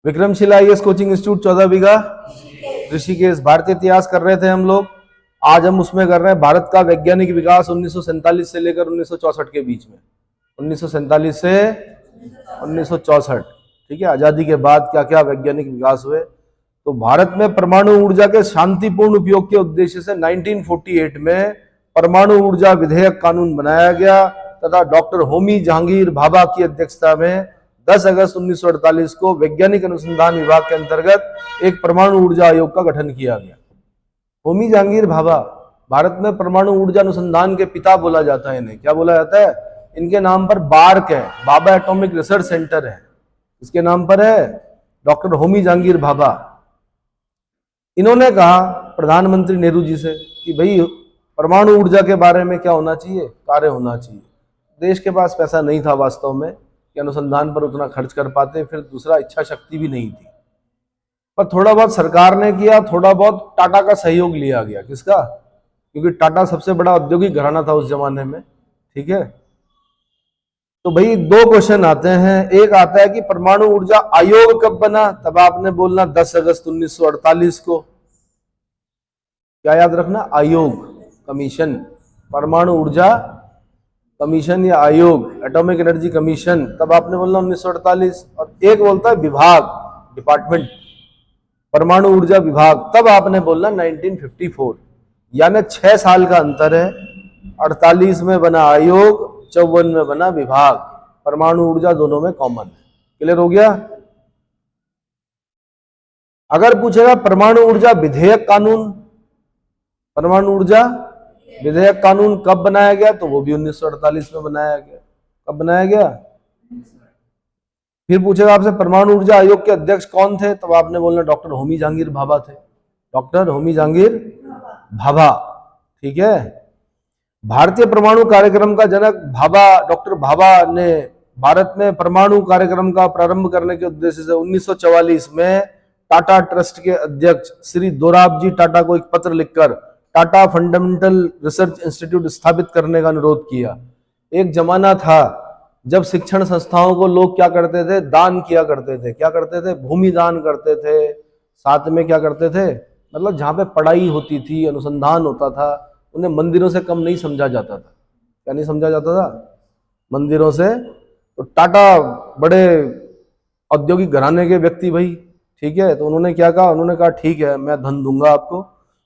Vikramshila IAS coaching institute 14 बीघा ऋषिकेश। भारतीय इतिहास कर रहे थे हम लोग, आज हम उसमें कर रहे हैं भारत का वैज्ञानिक विकास 1947 से लेकर 1964 के बीच में। 1947 से 1964, ठीक है। आजादी के बाद क्या क्या वैज्ञानिक विकास हुए। तो भारत में परमाणु ऊर्जा के शांतिपूर्ण उपयोग के उद्देश्य से 1948 में परमाणु ऊर्जा विधेयक कानून बनाया गया तथा डॉक्टर होमी जहांगीर भाभा की अध्यक्षता में 10 अगस्त 1948 को वैज्ञानिक अनुसंधान विभाग के अंतर्गत एक परमाणु ऊर्जा आयोग का गठन किया गया। होमी जहांगीर भाभा भारत में परमाणु ऊर्जा अनुसंधान के पिता बोला जाता है इन्हें। क्या बोला जाता है? इनके नाम पर बार्क है, भाभा एटॉमिक रिसर्च सेंटर है, इसके नाम पर है डॉक्टर होमी जहांगीर भाभा। इन्होंने कहा प्रधानमंत्री नेहरू जी से कि भाई परमाणु ऊर्जा के बारे में क्या होना चाहिए, कार्य होना चाहिए। देश के पास पैसा नहीं था वास्तव में कि अनुसंधान पर उतना खर्च कर पाते, फिर दूसरा इच्छा शक्ति भी नहीं थी, पर थोड़ा बहुत सरकार ने किया, थोड़ा बहुत टाटा का सहयोग लिया गया। किसका? क्योंकि टाटा सबसे बड़ा औद्योगिक घराना था उस जमाने में, ठीक है। तो भाई दो क्वेश्चन आते हैं। एक आता है कि परमाणु ऊर्जा आयोग कब बना, तब आपने बोलना 10 अगस्त 1948 को। क्या याद रखना? आयोग, कमीशन, परमाणु ऊर्जा कमीशन या आयोग, एटॉमिक एनर्जी कमीशन, तब आपने बोलना 1948। और एक बोलता है विभाग, डिपार्टमेंट, परमाणु ऊर्जा विभाग, तब आपने बोलना 1954। यानी 6 साल का अंतर है। 48 में बना आयोग, 54 में बना विभाग। परमाणु ऊर्जा दोनों में कॉमन है। क्लियर हो गया? अगर पूछेगा परमाणु ऊर्जा विधेयक कानून, परमाणु ऊर्जा विधेयक कानून कब बनाया गया, तो वो भी 1948 में बनाया गया। कब बनाया गया? फिर पूछेगा आपसे परमाणु ऊर्जा आयोग के अध्यक्ष कौन थे, तब आपने बोलना डॉक्टर होमी जहांगीर भाभा थे, डॉक्टर होमी जहांगीर भाभा, ठीक है। भारतीय परमाणु कार्यक्रम का जनक भाभा, डॉक्टर भाभा ने भारत में परमाणु कार्यक्रम का प्रारंभ करने के उद्देश्य से 1944 में टाटा ट्रस्ट के अध्यक्ष श्री दोराबजी टाटा को एक पत्र लिखकर टाटा फंडामेंटल रिसर्च इंस्टीट्यूट स्थापित करने का अनुरोध किया। एक जमाना था जब शिक्षण संस्थाओं को लोग क्या करते थे? दान किया करते थे। क्या करते थे? भूमि दान करते थे, साथ में क्या करते थे, मतलब जहां पे पढ़ाई होती थी, अनुसंधान होता था, उन्हें मंदिरों से कम नहीं समझा जाता था। क्या नहीं समझा जाता था? मंदिरों से। तो टाटा बड़े औद्योगिक घराने के व्यक्ति भाई, ठीक है। तो उन्होंने क्या कहा? उन्होंने कहा ठीक है, मैं धन दूंगा आपको।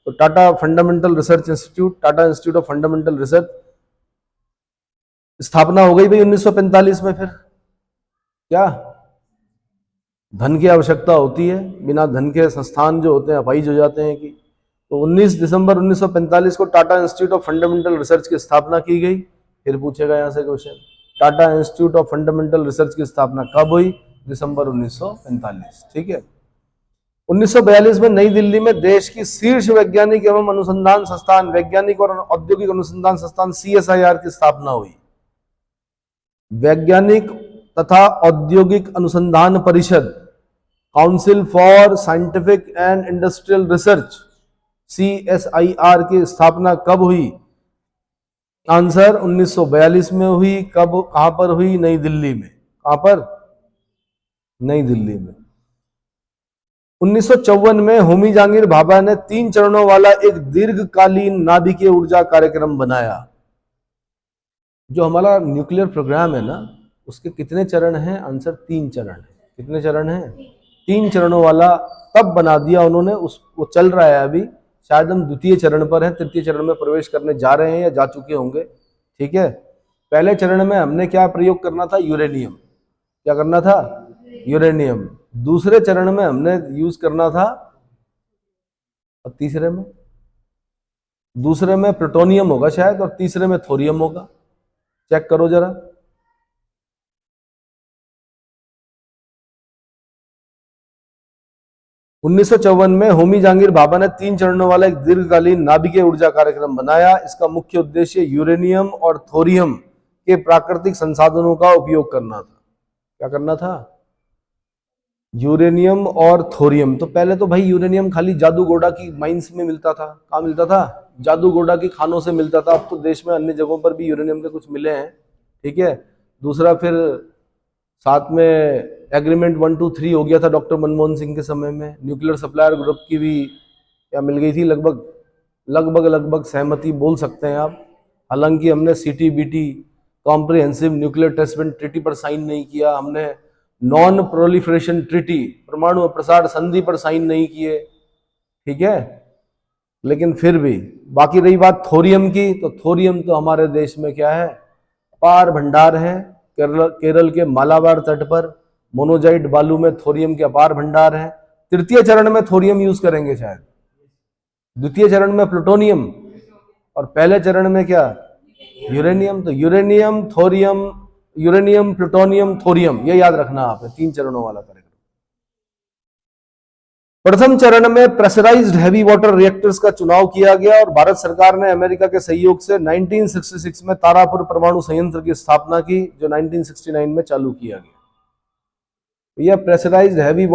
तो Tata fundamental research institute, Tata institute of fundamental research स्थापना हो गई भाई 1945 में। फिर क्या धन की आवश्यकता होती है, बिना धन के संस्थान जो होते हैं अपाहिज हो जाते हैं कि। तो 19 दिसंबर 1945 को Tata institute of fundamental research की स्थापना की गई। फिर पूछेगा यहां से question, Tata institute of fundamental research की स्थापना कब हुई? दिसंबर 1945, ठीक है। 1942 में नई दिल्ली में देश की शीर्ष वैज्ञानिक एवं अनुसंधान संस्थान, वैज्ञानिक और औद्योगिक अनुसंधान संस्थान CSIR की स्थापना हुई। वैज्ञानिक तथा औद्योगिक अनुसंधान परिषद, council for scientific and industrial research, CSIR की स्थापना कब हुई? आंसर 1942 में हुई। कब, कहां पर हुई? नई दिल्ली में। कहां पर? नई दिल्ली में। 1954 में होमी जहांगीर भाभा ने 3 चरणों वाला एक दीर्घकालीन नाभिकीय ऊर्जा कार्यक्रम बनाया। जो हमारा न्यूक्लियर प्रोग्राम है ना, उसके कितने चरण हैं? आंसर 3 चरण है। कितने चरण हैं? 3 चरणों वाला तब बना दिया उन्होंने। वो चल रहा है अभी, शायद हम द्वितीय चरण पर हैं, तृतीय चरण में प्रवेश करने जा रहे हैं या जा चुके होंगे, ठीक है। पहले चरण में हमने क्या प्रयोग करना था? यूरेनियम। क्या करना था? यूरेनियम। दूसरे चरण में हमने यूज करना था, और तीसरे में, दूसरे में प्लूटोनियम होगा शायद, और तीसरे में थोरियम होगा। चेक करो जरा। उन्नीस में होमी जहांगीर भाभा ने 3 चरणों वाला एक दीर्घकालीन नाभिकीय ऊर्जा कार्यक्रम बनाया। इसका मुख्य उद्देश्य यूरेनियम और थोरियम के प्राकृतिक संसाधनों का उपयोग करना था। क्या करना था? यूरेनियम और थोरियम। तो पहले तो भाई यूरेनियम खाली जादूगोड़ा की माइंस में मिलता था। कहाँ मिलता था? जादूगोड़ा की खानों से मिलता था। अब तो देश में अन्य जगहों पर भी यूरेनियम के कुछ मिले हैं, ठीक है। दूसरा फिर साथ में एग्रीमेंट 1, 2, 3 हो गया था डॉक्टर मनमोहन सिंह के समय में। न्यूक्लियर सप्लायर ग्रुप की भी क्या मिल गई थी, लगभग सहमति बोल सकते हैं आप। हालांकि हमने CTBT comprehensive nuclear test band treaty पर साइन नहीं किया, हमने नॉन प्रोलिफरेशन ट्रीटी परमाणु अप्रसार संधि पर साइन नहीं किए, ठीक है। लेकिन फिर भी बाकी रही बात थोरियम की, तो थोरियम तो हमारे देश में क्या है, अपार भंडार है। केरल के मालाबार तट पर मोनोजाइट बालू में थोरियम के अपार भंडार है। तृतीय चरण में थोरियम यूज करेंगे शायद, द्वितीय चरण में प्लूटोनियम, और पहले चरण में क्या, यूरेनियम। तो uranium, thorium, uranium, plutonium, thorium, ये याद रखना आपने, 3 चरणों वाला कार्यक्रम। प्रथम चरण में प्रेशराइज्ड हैवी वाटर रिएक्टर्स का चुनाव किया गया और भारत सरकार ने अमेरिका के सहयोग से 1966 में तारापुर परमाणु संयंत्र की स्थापना की, जो 1969 में चालू किया गया। यह प्रेशराइज्ड हैवी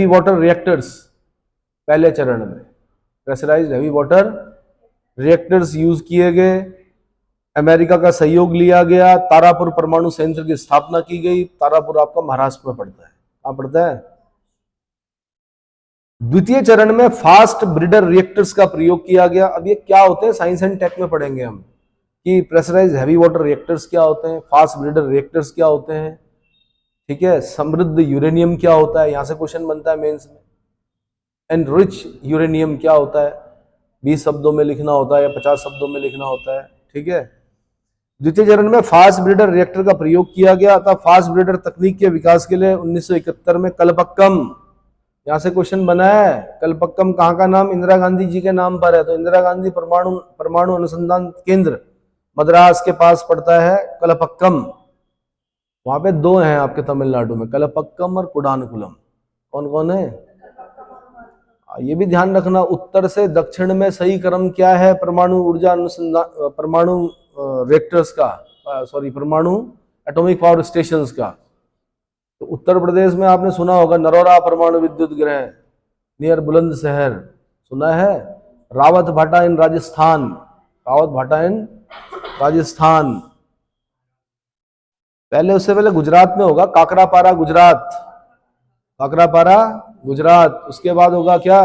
वाटर रिएक्टर्स पहले चरण में pressurized heavy water reactors use किए गए, अमेरिका का सहयोग लिया गया, तारापुर परमाणु संयंत्र की स्थापना की गई। तारापुर आपका महाराष्ट्र में पड़ता है, कहां पड़ता है। द्वितीय चरण में फास्ट ब्रीडर रिएक्टर्स का प्रयोग किया गया। अब ये क्या होते हैं, साइंस एंड टेक में पढ़ेंगे हम कि प्रेशराइज्ड हैवी वाटर रिएक्टर्स क्या होते हैं, फास्ट ब्रीडर रिएक्टर्स क्या होते हैं, ठीक है। समृद्ध यूरेनियम क्या होता है, यहां से क्वेश्चन बनता है मेंस में। एनरिच यूरेनियम क्या होता है, 20 शब्दों में लिखना होता है या 50 शब्दों में लिखना होता है, ठीक है। द्वितीय चरण में फास्ट ब्रीडर रिएक्टर का प्रयोग किया गया था। फास्ट ब्रीडर तकनीक के विकास के लिए 1971 में कलपक्कम, यहां से क्वेश्चन बना है, कलपक्कम कहाँ का नाम, इंदिरा गांधी जी के नाम पर है। तो इंदिरा गांधी परमाणु अनुसंधान केंद्र मद्रास के पास पड़ता है कलपक्कम। वहां पे 2 हैं आपके तमिलनाडु में, कलपक्कम और कुडानकुलम। कौन कौन है, ये भी ध्यान रखना। उत्तर से दक्षिण में सही क्रम क्या है परमाणु ऊर्जा अनुसंधान, परमाणु रिएक्टर्स का, परमाणु एटॉमिक पावर स्टेशंस का। तो उत्तर प्रदेश में आपने सुना होगा नरोरा परमाणु विद्युत गृह नियर बुलंदशहर, सुना है। रावत भाटा इन राजस्थान, पहले, उससे पहले गुजरात में होगा, काकरापारा गुजरात। उसके बाद होगा क्या,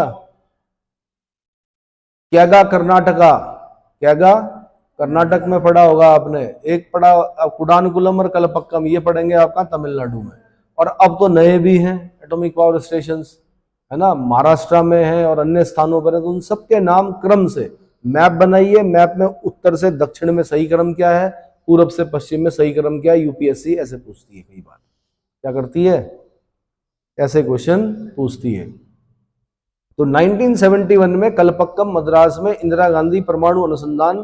कैगा कर्नाटक में पढ़ा होगा आपने। एक पढ़ा कुडानकुलम और कलपक्कम, ये पढ़ेंगे आपका तमिलनाडु में। और अब तो नए भी हैं एटॉमिक पावर स्टेशंस, है ना, महाराष्ट्र में है और अन्य स्थानों पर है। तो उन सबके नाम क्रम से मैप बनाइए। मैप में उत्तर से दक्षिण में सही क्रम क्या है, पूर्व से पश्चिम में सही क्रम क्या है। यूपीएससी ऐसे पूछती है, कई बार क्या करती है, ऐसे क्वेश्चन पूछती है। तो 1971 में कलपक्कम मद्रास में इंदिरा गांधी परमाणु अनुसंधान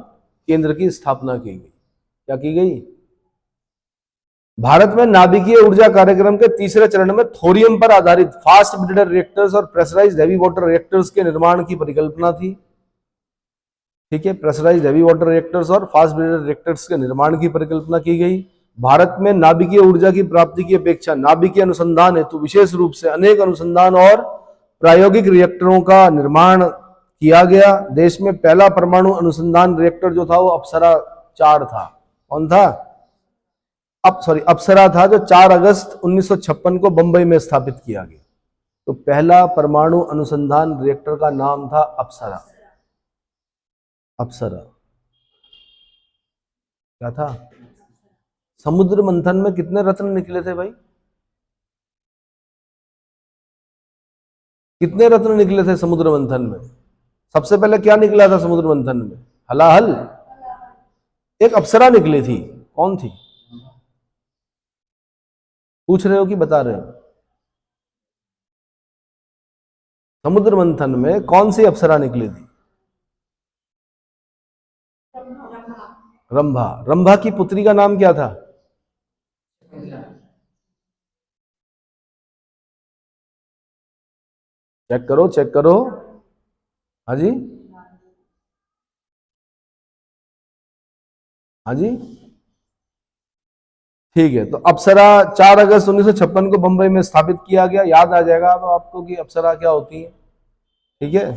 केंद्र की स्थापना की गई। क्या की गई, भारत में नाभिकीय ऊर्जा कार्यक्रम के तीसरे चरण में थोरियम पर आधारित फास्ट ब्रीडर रिएक्टर्स और प्रेशराइज्ड हैवी वाटर रिएक्टर्स के निर्माण की परिकल्पना थी, ठीक है। प्रेशराइज्ड हैवी वाटर रिएक्टर्स और फास्ट ब्रीडर रिएक्टर्स के निर्माण की परिकल्पना की गई। भारत में नाभिकीय ऊर्जा की प्राप्ति की अपेक्षा नाभिकीय अनुसंधान हेतु विशेष रूप से अनेक अनुसंधान और प्रायोगिक रिएक्टरों का निर्माण किया गया। देश में पहला परमाणु अनुसंधान रिएक्टर जो था वो अप्सरा 4 था। कौन था, अप्सरा था, जो 4 अगस्त 1956 को बंबई में स्थापित किया गया। तो पहला परमाणु अनुसंधान रिएक्टर का नाम था अप्सरा। क्या था, समुद्र मंथन में कितने रत्न निकले थे भाई, कितने रत्न निकले थे समुद्र मंथन में। सबसे पहले क्या निकला था समुद्र मंथन में, हलाहल। एक अप्सरा निकली थी, कौन थी, पूछ रहे हो कि बता रहे हो, समुद्र मंथन में कौन सी अप्सरा निकली थी, रंभा। रंभा की पुत्री का नाम क्या था, चेक करो, हाँ जी, हाँ जी, ठीक है। तो अप्सरा 4 अगस्त 1956 को बंबई में स्थापित किया गया। याद आ जाएगा अब आपको कि अप्सरा क्या होती है, ठीक है।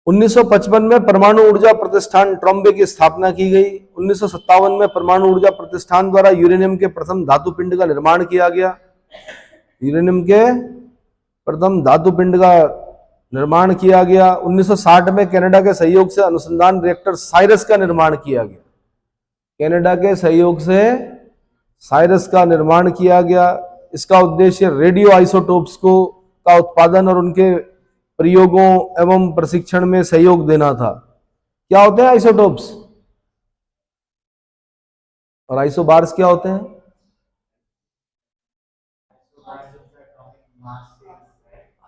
1955 में परमाणु ऊर्जा प्रतिष्ठान ट्रॉम्बे की स्थापना की गई। 1957 में परमाणु ऊर्जा प्रतिष्ठान द्वारा यूरेनियम के प्रथम धातु पिंड का निर्माण किया गया। यूरेनियम के प्रथम धातु पिंड का निर्माण किया गया। 1960 में कनाडा के सहयोग से अनुसंधान रिएक्टर साइरस का निर्माण किया गया। कनाडा के सहयोग से साइरस का निर्माण किया गया। इसका उद्देश्य रेडियो आइसोटोप्स को का उत्पादन और उनके प्रयोगों एवं प्रशिक्षण में सहयोग देना था। क्या होते हैं आइसोटोप्स और आइसोबार्स क्या होते हैं?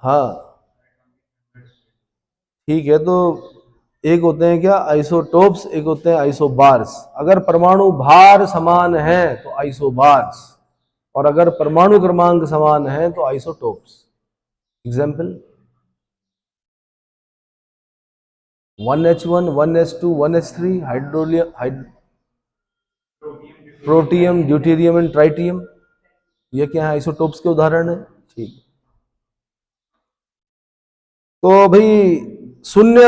हाँ ठीक है, तो एक होते हैं क्या आइसोटोप्स, एक होते हैं आइसोबार्स। अगर परमाणु भार समान है तो आइसोबार्स, और अगर परमाणु क्रमांक समान है तो isotopes. Example 1H1, 1S2, 1H3, protium, deuterium and tritium, ये क्या है आइसोटोप्स के उदाहरण है। ठीक, तो भाई शून्य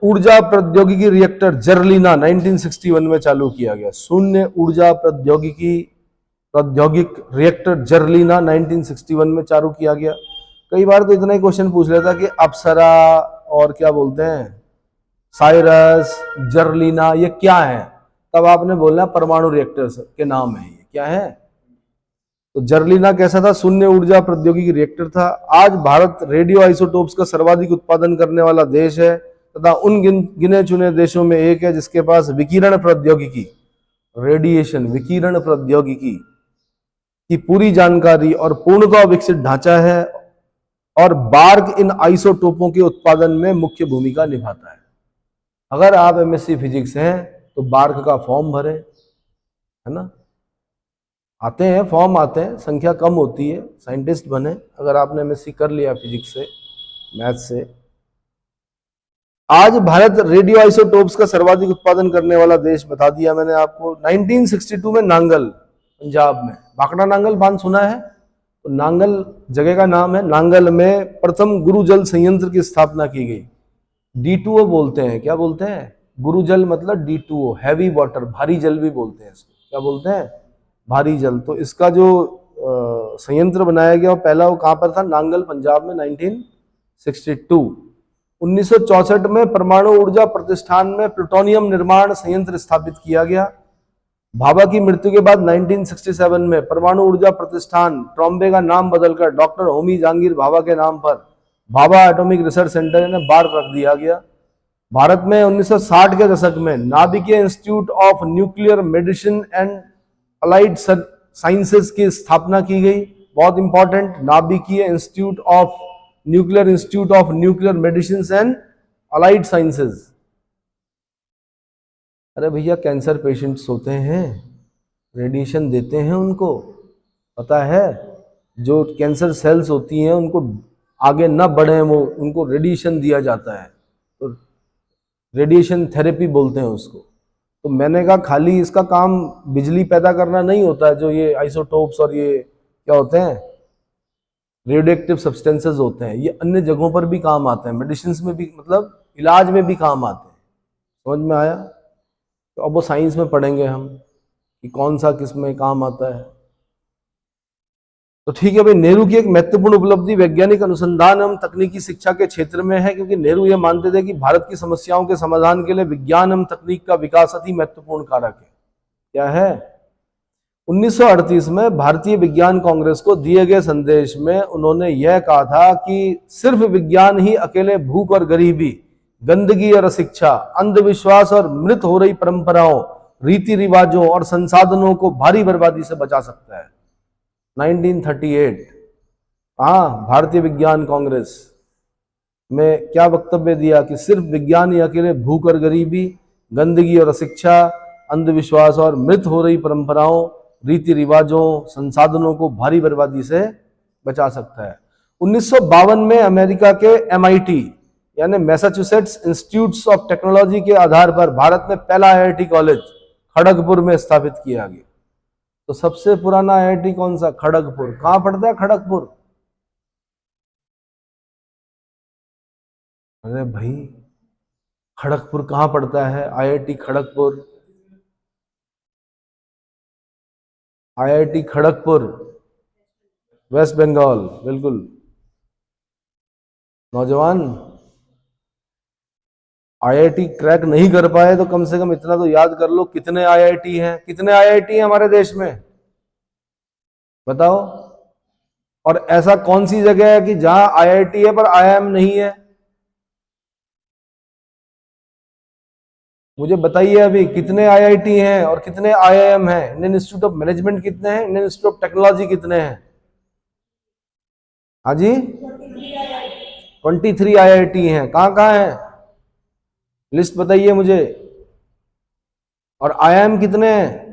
ऊर्जा प्रौद्योगिकी रिएक्टर जर्लिना 1961 में चालू किया गया। शून्य ऊर्जा प्रौद्योगिक रिएक्टर जर्लिना 1961 में चालू किया गया। कई बार तो इतना ही क्वेश्चन पूछ लेता कि अप्सरा और क्या बोलते हैं साइरस, जर्लिना, ये क्या है, तब आपने बोलना परमाणु रिएक्टर के नाम है। ये क्या है? तो जर्लिना कैसा था? शून्य ऊर्जा प्रौद्योगिकी रिएक्टर था। आज भारत रेडियो आइसोटोप्स का सर्वाधिक उत्पादन करने वाला देश है तथा उन गिने चुने देशों में एक है जिसके पास विकिरण प्रौद्योगिकी, रेडिएशन विकिरण प्रौद्योगिकी की पूरी जानकारी और पूर्णतः विकसित ढांचा है, और बार्क इन आइसोटोपों के उत्पादन में मुख्य भूमिका निभाता है। अगर आप एमएससी फिजिक्स हैं तो बार्क का फॉर्म भरें, है ना। आते हैं फॉर्म, आते हैं, संख्या कम होती है, साइंटिस्ट बने अगर आपने एमएससी कर लिया फिजिक्स से, मैथ से। आज भारत रेडियो आइसोटोप्स का सर्वाधिक उत्पादन करने वाला देश बता दिया मैंने आपको। 1962 में नांगल, पंजाब में भाखड़ा नांगल बांध सुना है? तो नांगल जगह का नाम है। नांगल में प्रथम गुरु जल संयंत्र की स्थापना की गई। D2O बोलते हैं। क्या बोलते हैं? गुरु जल मतलब D2O, हैवी वाटर, भारी जल भी बोलते हैं इसको। क्या बोलते हैं? भारी जल। तो इसका जो संयंत्र बनाया गया वो पहला वो कहां पर था? नांगल, पंजाब में 1962। 1964 में परमाणु ऊर्जा प्रतिष्ठान में प्लूटोनियम निर्माण संयंत्र स्थापित किया गया। भाभा की मृत्यु के बाद 1967 में परमाणु ऊर्जा प्रतिष्ठान ट्रॉम्बे का नाम बदलकर डॉक्टर होमी जहांगीर भाभा के नाम पर भाभा एटॉमिक रिसर्च सेंटर ने बार्क रख दिया गया। भारत में 1960 के दशक में नाभिकीय institute of nuclear medicine and allied sciences की स्थापना की गई। बहुत इंपॉर्टेंट, नाभिकीय institute of nuclear medicine and allied sciences. अरे भैया कैंसर पेशेंट्स होते हैं, रेडिएशन देते हैं उनको, पता है? जो कैंसर सेल्स होती हैं उनको आगे न बढ़े वो, उनको रेडिएशन दिया जाता है, तो रेडिएशन थेरेपी बोलते हैं उसको। तो मैंने कहा खाली इसका काम बिजली पैदा करना नहीं होता है, जो ये आइसोटोप्स और ये क्या होते हैं रेडियोएक्टिव सब्सटेंसेस होते हैं, ये अन्य जगहों पर भी काम आते हैं, मेडिसिन में भी, मतलब इलाज में भी काम आते हैं। समझ में आया? तो अब वो साइंस में पढ़ेंगे हम कि कौन सा किस में काम आता है। तो ठीक है भाई, नेहरू की एक महत्वपूर्ण उपलब्धि वैज्ञानिक अनुसंधान एवं तकनीकी शिक्षा के क्षेत्र में है, क्योंकि नेहरू ये मानते थे कि भारत की समस्याओं के समाधान के लिए विज्ञान एवं तकनीक का विकास अति महत्वपूर्ण कारक है। क्या है? 1938 में भारतीय विज्ञान कांग्रेस को दिए गए संदेश में उन्होंने यह कहा था कि सिर्फ विज्ञान ही अकेले भूख और गरीबी, गंदगी और अशिक्षा, अंधविश्वास और मृत हो रही परंपराओं, रीति रिवाजों और संसाधनों को भारी बर्बादी से बचा सकता है। 1938, हाँ, भारतीय विज्ञान कांग्रेस में क्या वक्तव्य दिया कि सिर्फ विज्ञान ही अकेले भूख और गरीबी, गंदगी और अशिक्षा, अंधविश्वास और मृत हो रही परंपराओं, रीति रिवाजों, संसाधनों को भारी बर्बादी से बचा सकता है। 1952 में अमेरिका के MIT यानी मैसाचुसेट्स इंस्टीट्यूट्स ऑफ टेक्नोलॉजी के आधार पर भारत में पहला IIT कॉलेज खड़गपुर में स्थापित किया गया। तो सबसे पुराना IIT कौन सा? खड़गपुर। कहां पड़ता है खड़गपुर? अरे भाई खड़गपुर कहाँ पड़ता है? IIT Kharagpur, IIT Kharagpur west Bengal, बिल्कुल। नौजवान आईआईटी क्रैक नहीं कर पाए तो कम से कम इतना तो याद कर लो, कितने आईआईटी हैं, कितने आईआईटी हैं हमारे देश में, बताओ। और ऐसा कौन सी जगह है कि जहां आईआईटी है पर आईआईएम नहीं है? मुझे बताइए अभी कितने आईआईटी हैं और कितने आईआईएम हैं? इंडियन इंस्टीट्यूट ऑफ मैनेजमेंट कितने हैं? इंडियन इंस्टीट्यूट ऑफ टेक्नोलॉजी कितने हैं? हाँ जी, 23 आईआईटी हैं। कहाँ कहाँ हैं, लिस्ट बताइए मुझे। और आईआईएम कितने हैं?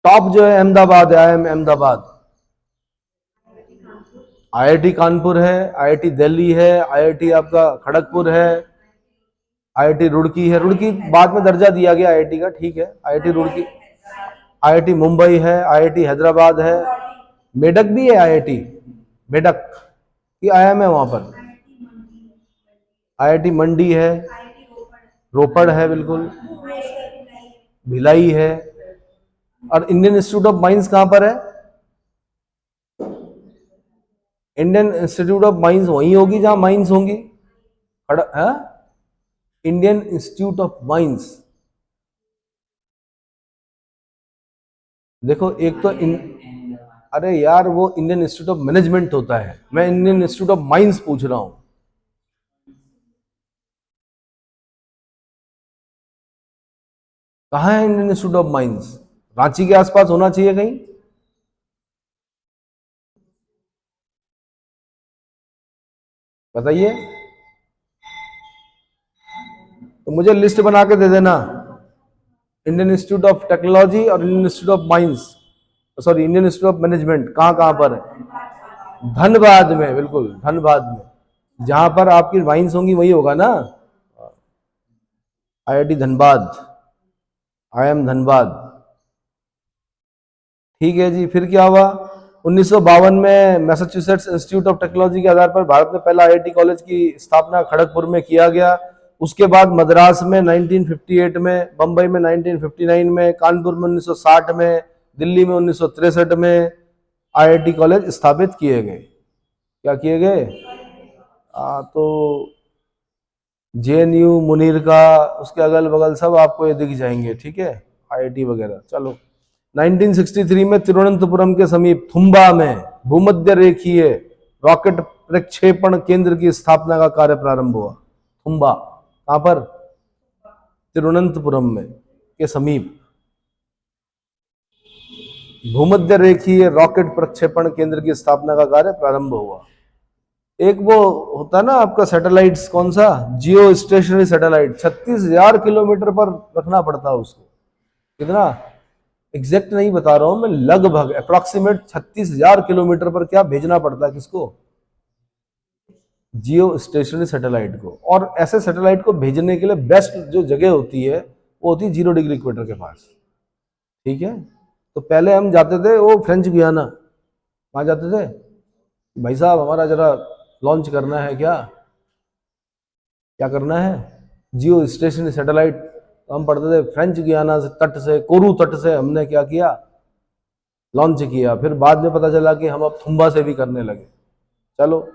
टॉप जो है अहमदाबाद है, आईआईएम अहमदाबाद। आईआईटी कानपुर है, आईआईटी दिल्ली है, आईआईटी आपका खड़गपुर है, आईआईटी रुड़की है। रुड़की बाद में दर्जा दिया गया आईआईटी का, ठीक है, आईआईटी रुड़की। आईआईटी मुंबई है, आईआईटी हैदराबाद है, मेडक भी है, आईआईटी मेडक की आईआईएम है वहां पर। आईआईटी मंडी है, रोपड़ है, बिल्कुल, भिलाई है। और इंडियन इंस्टीट्यूट ऑफ माइंस कहां पर है? इंडियन इंस्टीट्यूट ऑफ माइंस वहीं होगी जहां माइंस होंगी। इंडियन इंस्टीट्यूट ऑफ माइंस, देखो एक तो अरे यार वो इंडियन इंस्टीट्यूट ऑफ मैनेजमेंट होता है, मैं इंडियन इंस्टीट्यूट ऑफ माइंस पूछ रहा हूं। कहाँ है Indian institute of mines? Ranchi के आसपास होना चाहिए कहीं। बताइए, तो मुझे लिस्ट बना के दे देना, इंडियन इंस्टीट्यूट ऑफ टेक्नोलॉजी और Indian institute of mines, sorry Indian institute of management कहाँ कहाँ पर है? धनबाद में, बिल्कुल धनबाद में, जहां पर आपकी माइंस होंगी वही होगा ना, आईआईटी धनबाद, आईएम धनबाद। ठीक है जी, फिर क्या हुआ? 1952 में मैसाचुसेट्स इंस्टीट्यूट ऑफ टेक्नोलॉजी के आधार पर भारत में पहला आईआईटी कॉलेज की स्थापना खड़गपुर में किया गया। उसके बाद मद्रास में 1958 में, बंबई में 1959 में, कानपुर में 1960 में, दिल्ली में 1963 में आईआईटी कॉलेज स्थापित किए गए। क्या किए गए? तो जेएनयू, मुनीर का, उसके अगल बगल सब आपको ये दिख जाएंगे, ठीक है, आईआईटी वगैरह। चलो, 1963 में तिरुवनंतपुरम के समीप थुम्बा में भूमध्य रेखीय रॉकेट प्रक्षेपण केंद्र की स्थापना का कार्य प्रारंभ हुआ। थुम्बा कहां पर? तिरुवनंतपुरम में के समीप भूमध्य रेखीय रॉकेट प्रक्षेपण केंद्र की स्थापना का कार्य प्रारंभ हुआ। एक वो होता है ना आपका सैटेलाइट्स, कौन सा? जियो स्टेशनरी सैटेलाइट, 36,000 किलोमीटर पर रखना पड़ता है उसको। कितना? एग्जैक्ट नहीं बता रहा हूं मैं, लगभग अप्रोक्सीमेट 36,000 किलोमीटर पर क्या भेजना पड़ता है, किसको? जियो स्टेशनरी सैटेलाइट को। और ऐसे सैटेलाइट को भेजने के लिए बेस्ट जो जगह होती है वो होती है 0 डिग्री इक्वेटर के पास, ठीक है। तो पहले हम जाते थे वो फ्रेंच गुयाना, वहां जाते थे, भाई साहब हमारा जरा लॉन्च करना है, क्या करना है, जियो स्टेशनरी सैटेलाइट। हम पढ़ते थे फ्रेंच गुयाना से, तट से, कोरू तट से हमने क्या किया, लॉन्च किया। फिर बाद में पता चला कि हम अब थुम्बा से भी करने लगे। चलो,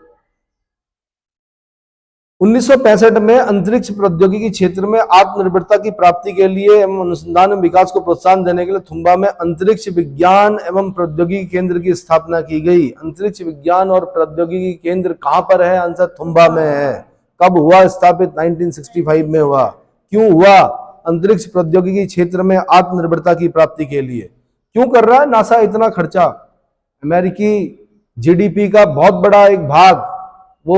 1965 में अंतरिक्ष प्रौद्योगिकी क्षेत्र में आत्मनिर्भरता की प्राप्ति के लिए एवं अनुसंधान एवं विकास को प्रोत्साहन देने के लिए थुम्बा में अंतरिक्ष विज्ञान एवं प्रौद्योगिकी केंद्र की स्थापना की गई। अंतरिक्ष विज्ञान और प्रौद्योगिकी केंद्र कहां पर है? आंसर थुम्बा में है। कब हुआ स्थापित? 1965 में हुआ। क्यों हुआ? अंतरिक्ष प्रौद्योगिकी क्षेत्र में आत्मनिर्भरता की प्राप्ति के लिए। क्यों कर रहा है नासा इतना खर्चा? अमेरिकी जीडीपी का बहुत बड़ा एक भाग वो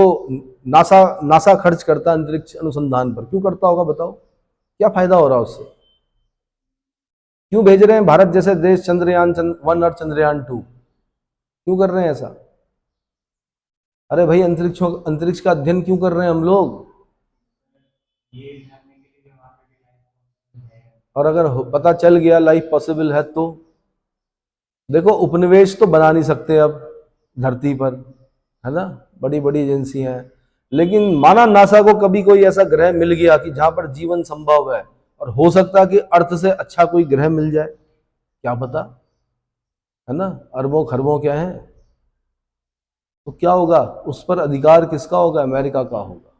नासा खर्च करता है अंतरिक्ष अनुसंधान पर। क्यों करता होगा बताओ, क्या फायदा हो रहा है उससे? क्यों भेज रहे हैं भारत जैसे देश चंद्रयान 1 और चंद्रयान 2? क्यों कर रहे हैं ऐसा? अरे भाई, अंतरिक्ष का अध्ययन क्यों कर रहे हैं हम लोग? और अगर पता चल गया लाइफ पॉसिबल है तो देखो, उपनिवेश तो बना नहीं सकते अब धरती पर, है ना, बड़ी बड़ी एजेंसियां हैं, लेकिन माना नासा को कभी कोई ऐसा ग्रह मिल गया कि जहां पर जीवन संभव है, और हो सकता है कि अर्थ से अच्छा कोई ग्रह मिल जाए, क्या पता, है ना, अरबों खरबों क्या है, तो क्या होगा, उस पर अधिकार किसका होगा, अमेरिका का होगा।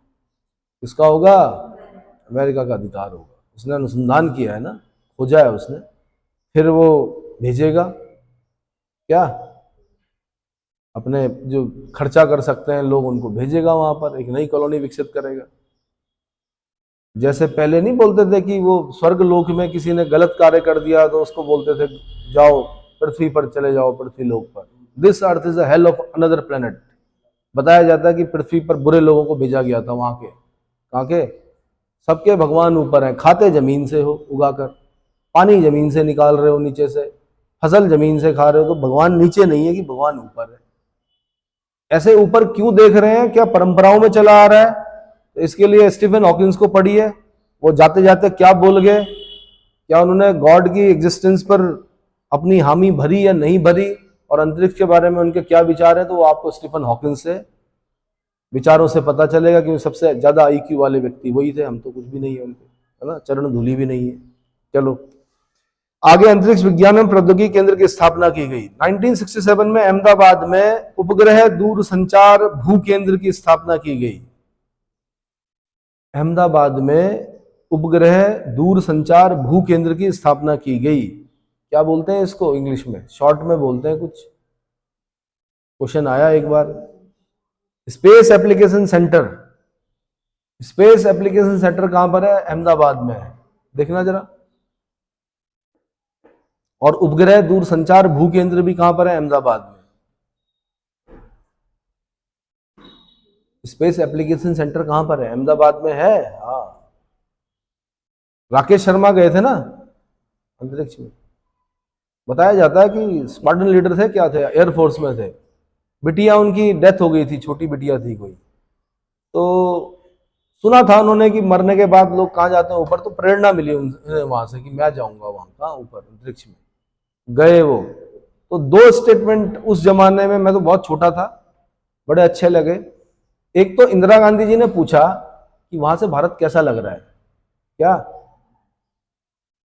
किसका होगा, अमेरिका का अधिकार होगा। उसने अनुसंधान किया है ना, खोजा है उसने, फिर वो भेजेगा क्या, अपने जो खर्चा कर सकते हैं लोग उनको भेजेगा वहां पर, एक नई कॉलोनी विकसित करेगा। जैसे पहले नहीं बोलते थे कि वो स्वर्ग लोक में किसी ने गलत कार्य कर दिया तो उसको बोलते थे जाओ पृथ्वी पर चले जाओ, पृथ्वी लोक पर, this earth is a hell of another planet. बताया जाता है कि पृथ्वी पर बुरे लोगों को भेजा गया था, वहां के, कहाँ के, सबके भगवान ऊपर हैं, खाते जमीन से हो उगाकर, पानी जमीन से निकाल रहे हो नीचे से, फसल जमीन से खा रहे हो, तो भगवान नीचे नहीं है कि भगवान ऊपर है। ऐसे ऊपर क्यों देख रहे हैं, क्या परंपराओं में चला आ रहा है, तो इसके लिए स्टीफन हॉकिंस को पढ़िए, वो जाते जाते क्या बोल गए, क्या उन्होंने गॉड की एग्जिस्टेंस पर अपनी हामी भरी या नहीं भरी, और अंतरिक्ष के बारे में उनके क्या विचार है, तो वो आपको स्टीफन हॉकिंस से विचारों से पता चलेगा कि सबसे ज्यादा आईक्यू वाले व्यक्ति वही थे, हम तो कुछ भी नहीं है उनके, है ना, चरण धूलि भी नहीं है। चलो आगे, अंतरिक्ष विज्ञान एवं प्रौद्योगिकी केंद्र की स्थापना की गई 1967 में, अहमदाबाद में उपग्रह दूरसंचार भू केंद्र की स्थापना की गई। अहमदाबाद में उपग्रह दूरसंचार भू केंद्र की स्थापना की गई। क्या बोलते हैं इसको इंग्लिश में, शॉर्ट में बोलते हैं, कुछ क्वेश्चन आया एक बार, space application centre. Space application centre कहां पर है, अहमदाबाद में है, देखना जरा। और उपग्रह दूरसंचार भू केंद्र भी कहां पर है, अहमदाबाद में। स्पेस एप्लीकेशन सेंटर कहां पर है, अहमदाबाद में है। हाँ, राकेश शर्मा गए थे ना अंतरिक्ष में, बताया जाता है कि स्क्वाड्रन लीडर थे, क्या थे, एयरफोर्स में थे। बिटिया उनकी डेथ हो गई थी, छोटी बिटिया थी कोई, तो सुना था उन्होंने कि मरने के बाद लोग कहाँ जाते हैं ऊपर, तो प्रेरणा मिली उन्हें वहां से कि मैं जाऊंगा वहां, कहाँ ऊपर अंतरिक्ष में गए वो। तो दो स्टेटमेंट उस जमाने में, मैं तो बहुत छोटा था, बड़े अच्छे लगे। एक तो इंदिरा गांधी जी ने पूछा कि वहां से भारत कैसा लग रहा है, क्या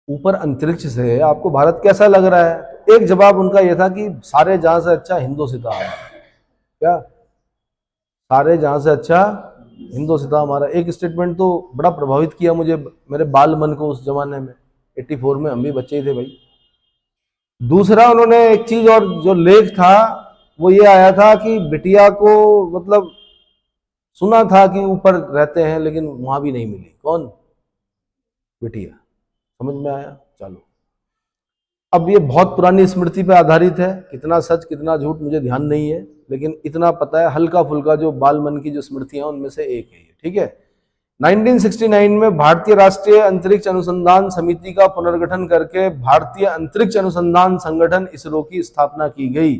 ऊपर अंतरिक्ष से आपको भारत कैसा लग रहा है, तो एक जवाब उनका यह था कि सारे जहां से अच्छा हिंदोसिता है, क्या सारे जहां से अच्छा हिंदोसिता हमारा। एक स्टेटमेंट तो बड़ा प्रभावित किया मुझे, मेरे बाल मन को उस जमाने में, 84 में, हम भी बच्चे ही थे भाई। दूसरा उन्होंने एक चीज और जो लेख था वो ये आया था कि बिटिया को, मतलब सुना था कि ऊपर रहते हैं, लेकिन वहां भी नहीं मिली, कौन, बिटिया। समझ में आया, चलो। अब ये बहुत पुरानी स्मृति पे आधारित है, कितना सच कितना झूठ मुझे ध्यान नहीं है, लेकिन इतना पता है हल्का फुल्का जो बाल मन की जो स्मृतियां उनमें से एक है, ठीक है। 1969 में भारतीय राष्ट्रीय अंतरिक्ष अनुसंधान समिति का पुनर्गठन करके भारतीय अंतरिक्ष अनुसंधान संगठन इसरो की स्थापना की गई।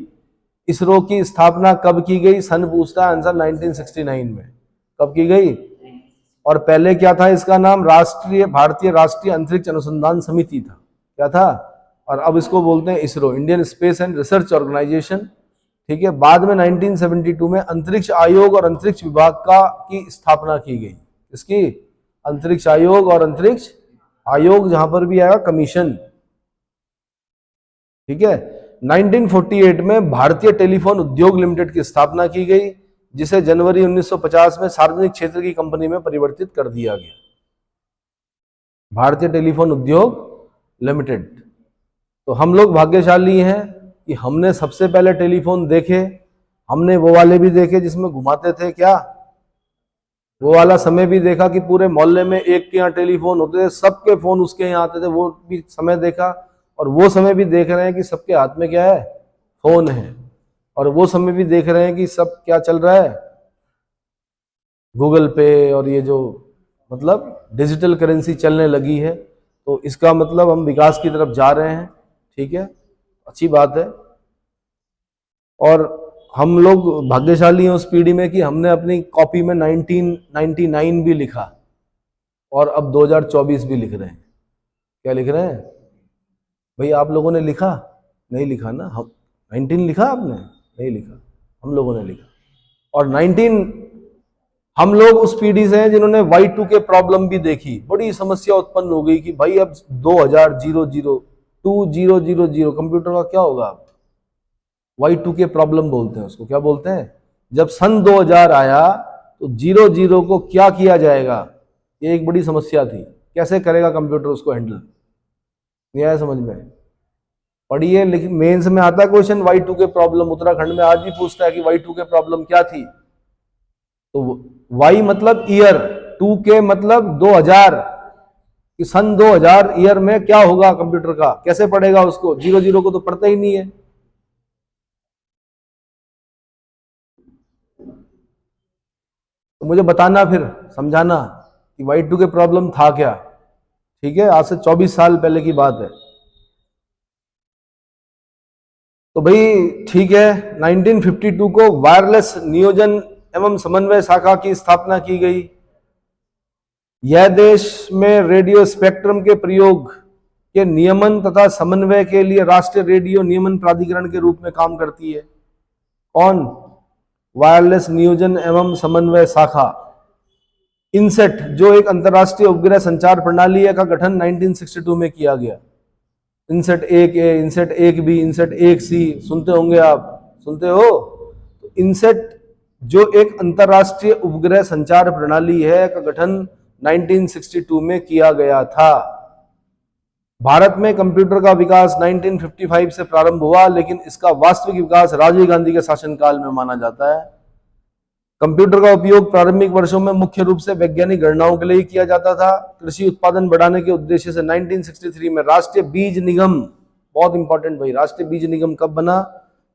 इसरो की स्थापना कब की गई, सन पूछता है, आंसर 1969 में। कब की गई, और पहले क्या था इसका नाम, भारतीय राष्ट्रीय अंतरिक्ष अनुसंधान समिति था, क्या था, और अब इसको बोलते हैं ISRO, Indian space and research organisation, ठीक है। बाद में 1972 में अंतरिक्ष आयोग और अंतरिक्ष विभाग की स्थापना की गई। इसकी अंतरिक्ष आयोग और अंतरिक्ष आयोग, जहां पर भी आएगा कमीशन, ठीक है। 1948 में भारतीय टेलीफोन उद्योग लिमिटेड की स्थापना की गई, जिसे जनवरी 1950 में सार्वजनिक क्षेत्र की कंपनी में परिवर्तित कर दिया गया। भारतीय टेलीफोन उद्योग लिमिटेड। तो हम लोग भाग्यशाली हैं कि हमने सबसे पहले टेलीफोन देखे, हमने वो वाले भी देखे जिसमें घुमाते थे, क्या वो वाला समय भी देखा कि पूरे मोहल्ले में एक के यहाँ टेलीफोन होते थे, सबके फोन उसके यहाँ आते थे, वो भी समय देखा। और वो समय भी देख रहे हैं कि सबके हाथ में क्या है, फोन है। और वो समय भी देख रहे हैं कि सब क्या चल रहा है, गूगल पे, और ये जो मतलब डिजिटल करेंसी चलने लगी है। तो इसका मतलब हम विकास की तरफ जा रहे हैं, ठीक है, अच्छी बात है। और हम लोग भाग्यशाली हैं उस पीढ़ी में कि हमने अपनी कॉपी में 1999 भी लिखा, और अब 2024 भी लिख रहे हैं। क्या लिख रहे हैं भाई, आप लोगों ने लिखा, नहीं लिखा ना, हम 19 लिखा, आपने नहीं लिखा, हम लोगों ने लिखा। और 19 हम लोग उस पीढ़ी से हैं जिन्होंने Y2K प्रॉब्लम भी देखी, बड़ी समस्या उत्पन्न हो गई कि भाई अब 2000 कंप्यूटर का क्या होगा। Y2K प्रॉब्लम बोलते हैं उसको, क्या बोलते हैं, जब सन 2000 आया तो 00 को क्या किया जाएगा, ये एक बड़ी समस्या थी, कैसे करेगा कंप्यूटर उसको हैंडल, नहीं आया समझ में। पढ़िए, लेकिन मेंस में आता है क्वेश्चन Y2K प्रॉब्लम, उत्तराखंड में आज भी पूछता है कि Y2K प्रॉब्लम क्या थी। तो Y मतलब ईयर, 2K मतलब 2000, कि सन 2000 ईयर में क्या होगा कंप्यूटर का, कैसे पढ़ेगा उसको, 00 को तो पढ़ता ही नहीं है। तो मुझे बताना, फिर समझाना कि Y2K प्रॉब्लम था क्या। ठीक है, आज से 24 साल पहले की बात है। तो भाई ठीक है, 1952 को वायरलेस नियोजन एवं समन्वय शाखा की स्थापना की गई। यह देश में रेडियो स्पेक्ट्रम के प्रयोग के नियमन तथा समन्वय के लिए राष्ट्रीय रेडियो नियमन प्राधिकरण के रूप में काम करती है। कौन? वायरलेस नियोजन एवं समन्वय शाखा, इनसेट, जो एक अंतरराष्ट्रीय उपग्रह संचार प्रणाली है, का गठन 1962 में किया गया। INSAT 1A, INSAT 1B, INSAT 1C, सुनते होंगे आप, सुनते हो। तो इनसेट जो एक अंतरराष्ट्रीय उपग्रह संचार प्रणाली है, का गठन 1962 में किया गया था। भारत में कंप्यूटर का विकास 1955 से प्रारंभ हुआ, लेकिन इसका वास्तविक विकास राजीव गांधी के शासनकाल में माना जाता है। कंप्यूटर का उपयोग प्रारंभिक वर्षों में मुख्य रूप से वैज्ञानिक गणनाओं के लिए किया जाता था। कृषि उत्पादन बढ़ाने के उद्देश्य से 1963 में राष्ट्रीय बीज निगम, बहुत इंपॉर्टेंट भाई, राष्ट्रीय बीज निगम कब बना,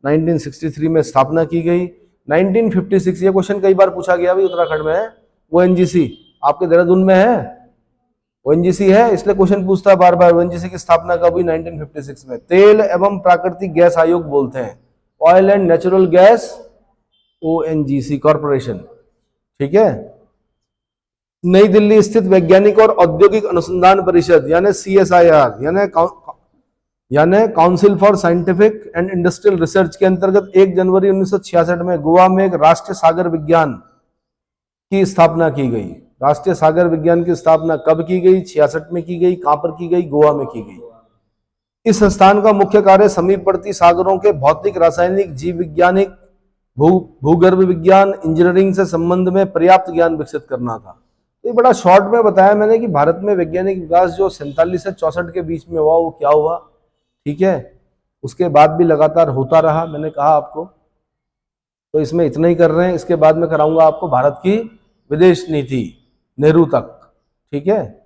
1963 में स्थापना की गई। 1956, ये क्वेश्चन कई बार पूछा गया भाई, उत्तराखंड में है ONGC, आपके देहरादून में है ONGC है, इसलिए क्वेश्चन पूछता है बार बार, ONGC की स्थापना कब हुई, 1956 में। तेल एवं प्राकृतिक गैस आयोग बोलते हैं, oil and natural gas, ONGC corporation. ठीक है। नई दिल्ली स्थित वैज्ञानिक और औद्योगिक अनुसंधान परिषद यानी CSIR यानी council for scientific and industrial research के अंतर्गत 1 जनवरी 1966 में गोवा में एक राष्ट्रीय सागर विज्ञान की स्थापना की गई। राष्ट्रीय सागर विज्ञान की स्थापना कब की गई? 66 में की गई। कहां पर की गई? गोवा में की गई। इस संस्थान का मुख्य कार्य समीपवर्ती सागरों के भौतिक, रासायनिक, जीव विज्ञानिक, भूगर्भ विज्ञान, इंजीनियरिंग से संबंध में पर्याप्त ज्ञान विकसित करना था। तो ये बड़ा शॉर्ट में बताया मैंने कि भारत में वैज्ञानिक विकास जो 47 से 64 के बीच में हुआ, वो क्या हुआ। ठीक है, उसके बाद भी लगातार होता रहा, मैंने कहा आपको। तो इसमें इतना ही कर रहे हैं, इसके बाद में कराऊंगा आपको भारत की विदेश नीति नेहरू तक। ठीक है।